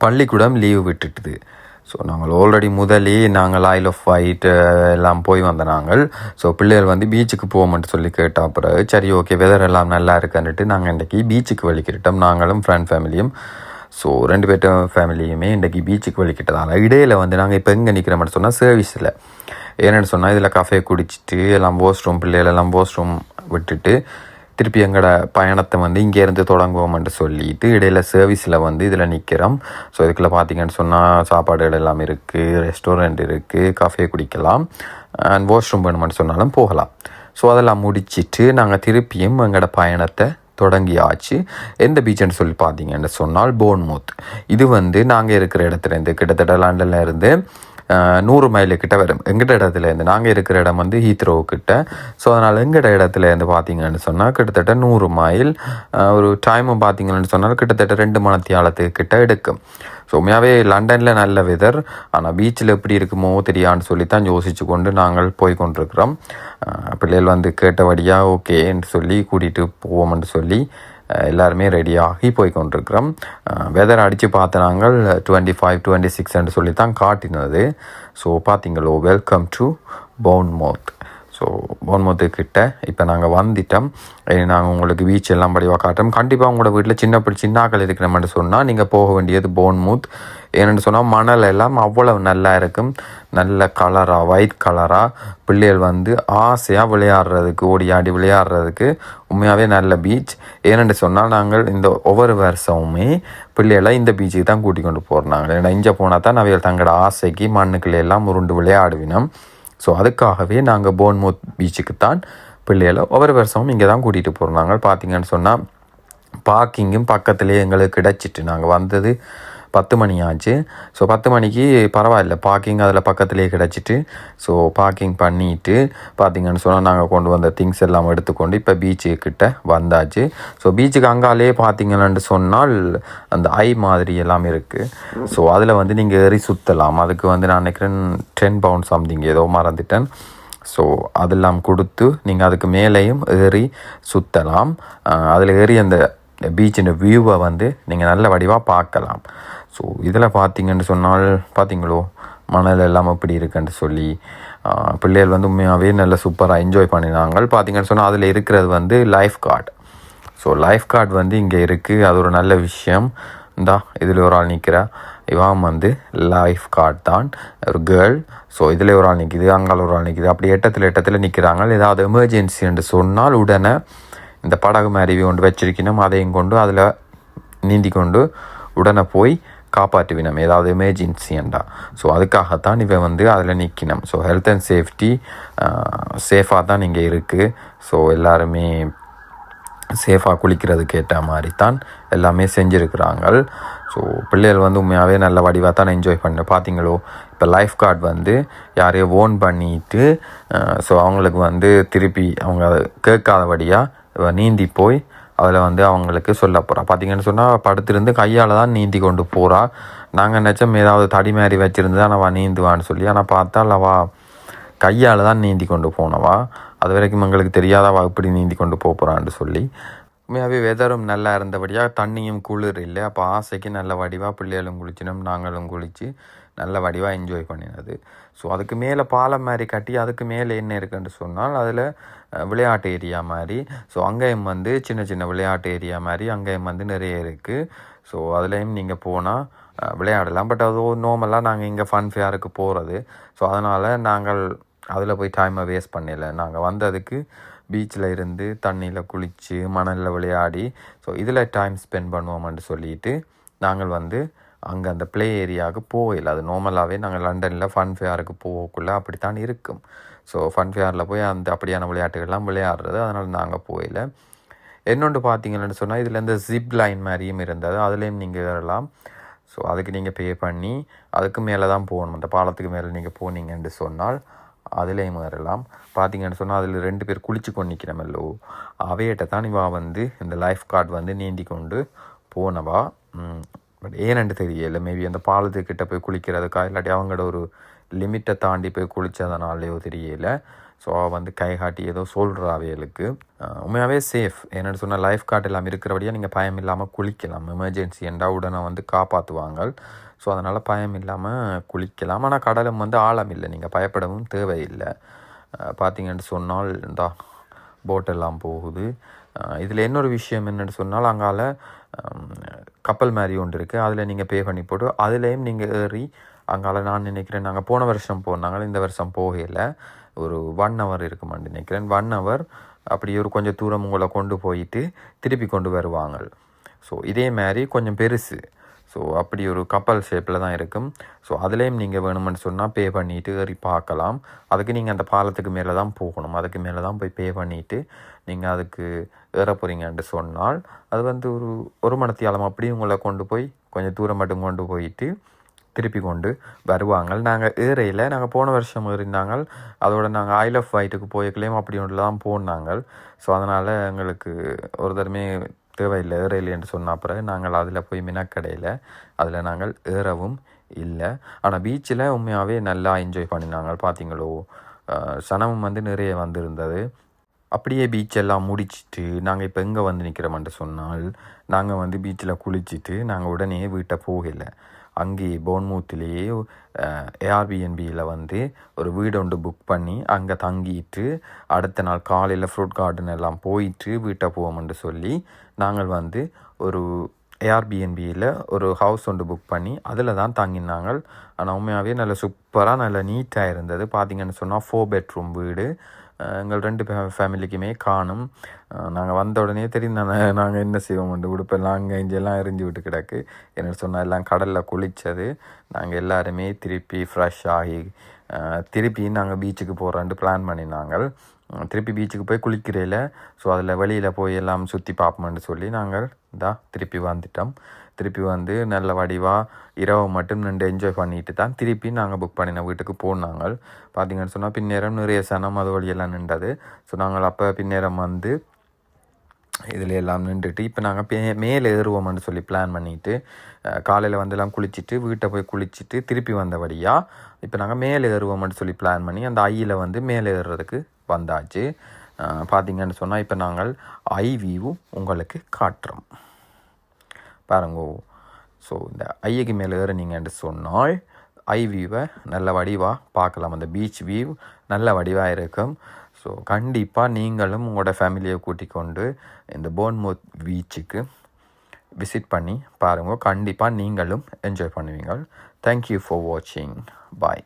பள்ளிக்கூடம் leave விட்டுட்டுது. So நாங்கள் already முதலே நாங்கள் ஐல் ஆஃப் வைட் எல்லாம் போய் வந்த நாங்கள். ஸோ பிள்ளைகள் வந்து பீச்சுக்கு போவோம்ட்டு சொல்லி கேட்ட பிறகு சரி ஓகே வெதர் எல்லாம் நல்லா இருக்குன்னுட்டு நாங்கள் இன்றைக்கி பீச்சுக்கு வலிக்கிட்டோம். நாங்களும் ஃப்ரெண்ட் ஃபேமிலியும். ஸோ 2 பேர்ட்ட ஃபேமிலியுமே இன்றைக்கி பீச்சுக்கு வலிக்கிட்டதால் இடையில் வந்து நாங்கள் இப்போ எங்கே நிற்கிறோம்னு சொன்னால் சர்வீஸில். ஏன்னு சொன்னால் இதில் கஃபே குடிச்சிட்டு எல்லாம் வாஷ்ரூம் பிள்ளைகள் எல்லாம் வாஷ்ரூம் விட்டுட்டு திருப்பி எங்களோட பயணத்தை வந்து இங்கேருந்து தொடங்குவோம்ட்டு சொல்லிட்டு இடையில சர்வீஸில் வந்து இதில் நிற்கிறோம். ஸோ இதுக்குள்ளே பார்த்தீங்கன்னு சொன்னால் சாப்பாடுகள் எல்லாம் இருக்குது, ரெஸ்டாரண்ட் இருக்குது, காஃபே குடிக்கலாம், அண்ட் வாஷ்ரூம் வேணுமென்னு சொன்னாலும் போகலாம். ஸோ அதெல்லாம் முடிச்சுட்டு நாங்கள் திருப்பியும் எங்களோட பயணத்தை தொடங்கியாச்சு. எந்த பீச்சுன்னு சொல்லி பார்த்தீங்கன்னு சொன்னால் போர்ன்மவுத். இது வந்து நாங்கள் இருக்கிற இடத்துலேருந்து கிட்டத்தட்ட லண்டனில் இருந்து 100 மைலு கிட்ட வரும். எங்கிட்ட இடத்துலேருந்து நாங்கள் இருக்கிற இடம் வந்து ஹீத்ரோ கிட்ட. ஸோ அதனால் எங்கிட்ட இடத்துலேருந்து பார்த்தீங்கன்னு சொன்னால் கிட்டத்தட்ட 100 மைல். ஒரு டைமும் பார்த்தீங்கன்னு சொன்னால் கிட்டத்தட்ட 2 மணித்தியாலத்துக்கு கிட்ட எடுக்கும். ஸோ உண்மையாகவே லண்டனில் நல்ல வெதர், ஆனால் பீச்சில் எப்படி இருக்குமோ தெரியான்னு சொல்லி தான் யோசித்து கொண்டு நாங்கள் போய் கொண்டிருக்கிறோம். பிள்ளைகள் வந்து கேட்டபடியாக ஓகேன்னு சொல்லி கூட்டிகிட்டு போவோம்னு சொல்லி எல்லாருமே ரெடியாகி போய் கொண்டிருக்கிறோம். வெதர் அடித்து பார்த்த நாங்கள் 25, 26 சொல்லி தான் காட்டினது. ஸோ பார்த்தீங்களோ, வெல்கம் டு போர்ன்மவுத். ஸோ போர்ன்மவுத்துக்கிட்ட இப்போ நாங்கள் வந்துட்டோம். நாங்கள் உங்களுக்கு பீச் எல்லாம் படிவாக காட்டுறோம். கண்டிப்பாக உங்களோட வீட்டில் சின்னாக்கள் இருக்கிறோம்னு சொன்னால் நீங்கள் போக வேண்டியது போர்ன்மவுத். ஏன்னு சொன்னால் மணல் எல்லாம் அவ்வளவு நல்லா இருக்கும், நல்ல கலராக ஒயிட் கலராக. பிள்ளைகள் வந்து ஆசையாக விளையாடுறதுக்கு, ஓடி ஆடி விளையாடுறதுக்கு உண்மையாகவே நல்ல பீச். ஏன்னு சொன்னால் நாங்கள் இந்த ஒவ்வொரு வருஷமுமே பிள்ளைகளை இந்த பீச்சுக்கு தான் கூட்டி கொண்டு போகிறாங்க. ஏன்னா இங்கே போனால் தான் அவைகள் தங்களோட ஆசைக்கு மண்ணுக்குள்ளே எல்லாம் உருண்டு விளையாடுவினோம். ஸோ அதுக்காகவே நாங்கள் போர்ன்மவுத் பீச்சுக்கு தான் பிள்ளைகளை ஒவ்வொரு வருஷமும் இங்கே தான் கூட்டிகிட்டு போகிறாங்க. பார்த்தீங்கன்னு சொன்னால் பார்க்கிங்கும் பக்கத்துலேயே எங்களுக்கு கிடச்சிட்டு நாங்கள் வந்தது 10 மணி ஆச்சு. ஸோ 10 மணிக்கு பரவாயில்ல, பார்க்கிங் அதில் பக்கத்துலேயே கிடச்சிட்டு ஸோ பார்க்கிங் பண்ணிவிட்டு பார்த்திங்கன்னு சொன்னால் நாங்கள் கொண்டு வந்த திங்ஸ் எல்லாம் எடுத்துக்கொண்டு இப்போ பீச்சுக்கிட்ட வந்தாச்சு. ஸோ பீச்சுக்கு அங்காலே பார்த்திங்கன்னு சொன்னால் அந்த மாதிரி எல்லாம் இருக்குது. ஸோ அதில் வந்து நீங்கள் ஏறி சுற்றலாம். அதுக்கு வந்து நான் நினைக்கிறேன் 10 பவுண்ட் சம்திங் ஏதோ மறந்துட்டேன். ஸோ அதெல்லாம் கொடுத்து நீங்கள் அதுக்கு மேலேயும் ஏறி சுற்றலாம். அதில் ஏறி அந்த பீச்சின் வியூவை வந்து நீங்கள் நல்ல வடிவாக பார்க்கலாம். ஸோ இதில் பார்த்தீங்கன்னு சொன்னால் பார்த்தீங்களோ மணல் எல்லாம் எப்படி இருக்குன்னு சொல்லி பிள்ளைகள் வந்து உண்மையாகவே நல்ல சூப்பராக என்ஜாய் பண்ணினாங்க. பார்த்தீங்கன்னு சொன்னால் அதில் இருக்கிறது வந்து life card. So life card வந்து இங்கே இருக்குது. அது ஒரு நல்ல விஷயம். இந்தா இதில் ஒரு ஆள் நிற்கிறா, இவன் வந்து லைஃப் கார்டு தான், ஒரு கேர்ள். ஸோ இதில் ஒரு ஆள் நிற்கிது, அங்கால ஒரு ஆள் நிற்கிது, அப்படி எட்டத்தில் நிற்கிறாங்க. ஏதாவது எமர்ஜென்சி என்று சொன்னால் உடனே இந்த படகு மாதிரி கொண்டு வச்சிருக்கணும், அதையும் கொண்டு அதில் நீந்தி கொண்டு உடனே போய் காப்பாற்றுவினம், ஏதாவது எமர்ஜென்சிண்டா. ஸோ அதுக்காகத்தான் இவன் வந்து அதில் நிற்கணும். ஸோ ஹெல்த் அண்ட் சேஃப்டி சேஃபாக தான் இங்கே இருக்குது. ஸோ எல்லாருமே சேஃபாக குளிக்கிறதுக்கு ஏற்ற மாதிரி தான் எல்லாமே செஞ்சுருக்குறாங்க. ஸோ பிள்ளைகள் வந்து உண்மையாகவே நல்ல வடிவாக தான் என்ஜாய் பண்ண. பார்த்தீங்களோ இப்போ லைஃப் கார்டு வந்து யாரையோ ஓன் பண்ணிட்டு ஸோ அவங்களுக்கு வந்து திருப்பி அவங்க கேட்காதபடியாக நீந்தி போய் அதில் வந்து அவங்களுக்கு சொல்ல போகிறா. பார்த்தீங்கன்னு சொன்னால் படுத்திருந்து கையால் தான் நீந்தி கொண்டு போகிறா. நாங்கள் நினச்சோம் ஏதாவது தடி மாதிரி வச்சுருந்து தான் அவள் நீந்துவான்னு சொல்லி, ஆனால் பார்த்தால் அவள் கையால் தான் நீந்தி கொண்டு போனவா. அது வரைக்கும் எங்களுக்கு தெரியாதவா இப்படி நீந்தி கொண்டு போகிறான்னு சொல்லி. உண்மையாகவே வெதரும் நல்லா இருந்தபடியாக தண்ணியும் குளிர் இல்லை. அப்போ ஆசைக்கு நல்ல வடிவாக பிள்ளைகளும் குளிச்சினோம், நாங்களும் குளித்து நல்ல வடிவாக என்ஜாய் பண்ணினது. ஸோ அதுக்கு மேலே பாலம் மாதிரி கட்டி அதுக்கு மேலே என்ன இருக்குன்னு சொன்னால் அதில் விளையாட்டு ஏரியா மாதிரி. ஸோ அங்கேயும் வந்து சின்ன சின்ன விளையாட்டு ஏரியா மாதிரி அங்கேயும் வந்து நிறைய இருக்குது. ஸோ அதுலேயும் நீங்கள் போனால் விளையாடலாம். பட் அது நார்மலாக நாங்கள் இங்கே ஃபன் ஃபேருக்கு போகிறது. ஸோ அதனால் நாங்கள் அதில் போய் டைமை வேஸ்ட் பண்ணலை. நாங்கள் வந்ததுக்கு பீச்சில் இருந்து தண்ணியில் குளித்து மணலில் விளையாடி ஸோ இதில் டைம் ஸ்பெண்ட் பண்ணுவோம்னு சொல்லிட்டு நாங்கள் வந்து அங்கே அந்த ப்ளே ஏரியாவுக்கு போகல. அது நார்மலாகவே நாங்கள் லண்டனில் ஃபன் ஃபேருக்கு போகக்குள்ளே அப்படித்தான் இருக்கும். ஸோ ஃபன் ஃபேரில் போய் அந்த அப்படியான விளையாட்டுகள்லாம் விளையாடுறது, அதனால் நாங்கள் போகல. இன்னொன்று பார்த்தீங்கன்னு சொன்னால் இதில் இந்த ஜிப் லைன் மாதிரியும் இருந்தது, அதுலேயும் நீங்கள் ஏறலாம். ஸோ அதுக்கு நீங்கள் பே பண்ணி அதுக்கு மேலே தான் போகணும். அந்த பாலத்துக்கு மேலே நீங்கள் போனீங்கன்னு சொன்னால் அதுலேயும் ஏறலாம். பார்த்தீங்கன்னு சொன்னால் அதில் 2 பேர் குளிச்சு கொண்டு நிற்கிறமல்லோ, அவையிட்ட தான் இவா வந்து இந்த லைஃப் கார்டு வந்து நீந்தி கொண்டு போனவா. பட் ஏன்னு தெரியலை, மேபி அந்த பாலத்துக்கிட்ட போய் குளிக்கிறதுக்கா இல்லாட்டி அவங்களோட ஒரு லிமிட்டை தாண்டி போய் குளித்ததுனாலையோ தெரியலை. ஸோ வந்து கை காட்டி ஏதோ சொல்கிறா அவைகளுக்கு. உண்மையாகவே சேஃப். என்னென்னு சொன்னால் லைஃப் கார்டு எல்லாம் இருக்கிறபடியாக நீங்கள் பயம் இல்லாமல் குளிக்கலாம். எமர்ஜென்சி என்றால் உடனே வந்து காப்பாற்றுவாங்க. ஸோ அதனால் பயம் இல்லாமல் குளிக்கலாம். ஆனால் கடலும் வந்து ஆழம் இல்லை, நீங்கள் பயப்படவும் தேவையில்லை. பார்த்தீங்கன்னு சொன்னால் இந்த போட்டெல்லாம் போகுது. இதில் இன்னொரு விஷயம் என்னென்னு சொன்னால் அங்கால கப்பல் மாதிரி ஒன்று இருக்குது, அதில் நீங்கள் பே பண்ணி போட்டு அதுலேயும் நீங்கள் ஏறி அங்கால நான் நினைக்கிறேன் நாங்கள் போன வருஷம் போனாங்க, இந்த வருஷம் போகலை. ஒரு 1 hour இருக்குமான்னு நினைக்கிறேன். 1 hour அப்படி ஒரு கொஞ்சம் தூரம் உங்களை கொண்டு போயிட்டு திருப்பி கொண்டு வருவாங்க. ஸோ இதே மாதிரி கொஞ்சம் பெருசு. ஸோ அப்படி ஒரு கப்பல் ஷேப்பில் தான் இருக்கும். ஸோ அதுலேயும் நீங்கள் வேணுமென்னு சொன்னால் பே பண்ணிவிட்டு ஏறி பார்க்கலாம். அதுக்கு நீங்கள் அந்த பாலத்துக்கு மேலே தான் போகணும். அதுக்கு மேலே தான் போய் பே பண்ணிவிட்டு நீங்கள் அதுக்கு ஏற போகிறீங்கன்ட்டு சொன்னால் அது வந்து ஒரு மணித்தியாலம் அப்படி உங்களை கொண்டு போய் கொஞ்சம் தூரம் மட்டும் கொண்டு போயிட்டு திருப்பி கொண்டு வருவாங்க. நாங்கள் ஏறையில் நாங்கள் போன வருஷம் ஏறினாங்க. அதோட நாங்கள் ஐல் ஆஃப் வைட்டுக்கு போய்க்கலையும் அப்படி ஒன்றில் தான் போனாங்க. ஸோ அதனால் எங்களுக்கு ஒரு தடமே தேவையில்லை ஏறையில் என்று சொன்ன பிறகு நாங்கள் அதில் போய் மினக்கடையில் அதில் நாங்கள் ஏறவும் இல்லை. ஆனால் பீச்சில் உண்மையாகவே நல்லா என்ஜாய் பண்ணினாங்க. பார்த்தீங்களோ, சனமும் வந்து நிறைய வந்திருந்தது. அப்படியே பீச்செல்லாம் முடிச்சுட்டு நாங்கள் இப்போ எங்கே வந்து நிற்கிறோம்ன்ட்டு சொன்னால் நாங்கள் வந்து பீச்சில் குளிச்சுட்டு நாங்கள் உடனே வீட்டை போகலை. அங்கேயே போன்மூத்திலேயே ஏஆர்பிஎன்பியில் வந்து ஒரு வீடு ஒன்று புக் பண்ணி அங்கே தங்கிட்டு அடுத்த நாள் காலையில் ஃப்ரூட் கார்டன் எல்லாம் போயிட்டு வீட்டை போவோம்னு சொல்லி நாங்கள் வந்து ஒரு ஏஆர்பிஎன்பியில் ஒரு ஹவுஸ் ஒன்று புக் பண்ணி அதில் தான் தங்கினாங்க. ஆனால் உண்மையாகவே நல்ல சூப்பராக நல்ல நீட்டாக இருந்தது. பார்த்திங்கன்னு சொன்னால் 4 bedroom வீடு. எங்கள் 2 ஃபேமிலிக்குமே காணும். நாங்கள் வந்த உடனே தெரியும் நாங்கள் என்ன செய்வோம், உடுப்பெல்லாம் அங்கே இங்கெல்லாம் எரிஞ்சு விட்டு கிடக்கு. என்ன சொன்னால் எல்லாம் கடலில் குளித்தது. நாங்கள் எல்லாருமே திருப்பி ஃப்ரெஷ் ஆகி திருப்பி நாங்கள் பீச்சுக்கு போகிறோன்ட்டு பிளான் பண்ணினாங்க. திருப்பி பீச்சுக்கு போய் குளிக்கிறேல. ஸோ அதில் வெளியில் போய் எல்லாம் சுற்றி பார்ப்போம்னு சொல்லி நாங்கள் திருப்பி வந்துட்டோம். திருப்பி வந்து நல்ல வடிவாக இரவு மட்டும் நின்று என்ஜாய் பண்ணிட்டு தான் திருப்பி நாங்கள் புக் பண்ணின வீட்டுக்கு போனாங்க. பார்த்திங்கன்னு சொன்னால் பின்னேரம் நிறைய சனம் அது வழியெல்லாம் நின்றது. ஸோ நாங்கள் அப்போ பின்னேரம் வந்து இதில் எல்லாம் நின்றுட்டு இப்போ நாங்கள் மேலே ஏறுவோம்னு சொல்லி பிளான் பண்ணிவிட்டு காலையில் வந்து எல்லாம் குளிச்சுட்டு வீட்டை போய் குளிச்சுட்டு திருப்பி வந்தபடியாக இப்போ நாங்கள் மேலே ஏறுவோம்னு சொல்லி பிளான் பண்ணி அந்த ஐயில் வந்து மேலே ஏறுறதுக்கு வந்தாச்சு. பார்த்திங்கன்னு சொன்னால் இப்போ நாங்கள் ஐ வியூ உங்களுக்கு காட்டுறோம் பாருங்கோ. ஸோ இந்த ஐக்கு மேலே ஏறினீங்கன்னு சொன்னால் ஐ வியூவை நல்ல வடிவாக பார்க்கலாம். அந்த பீச் வியூ நல்ல வடிவாக இருக்கும். ஸோ கண்டிப்பாக நீங்களும் உங்களோட ஃபேமிலியை கூட்டிக் கொண்டு இந்த போன்மவுத் பீச்சுக்கு விசிட் பண்ணி பாருங்கள். கண்டிப்பாக நீங்களும் என்ஜாய் பண்ணுவீங்க. தேங்க்யூ ஃபார் வாட்சிங். பாய்.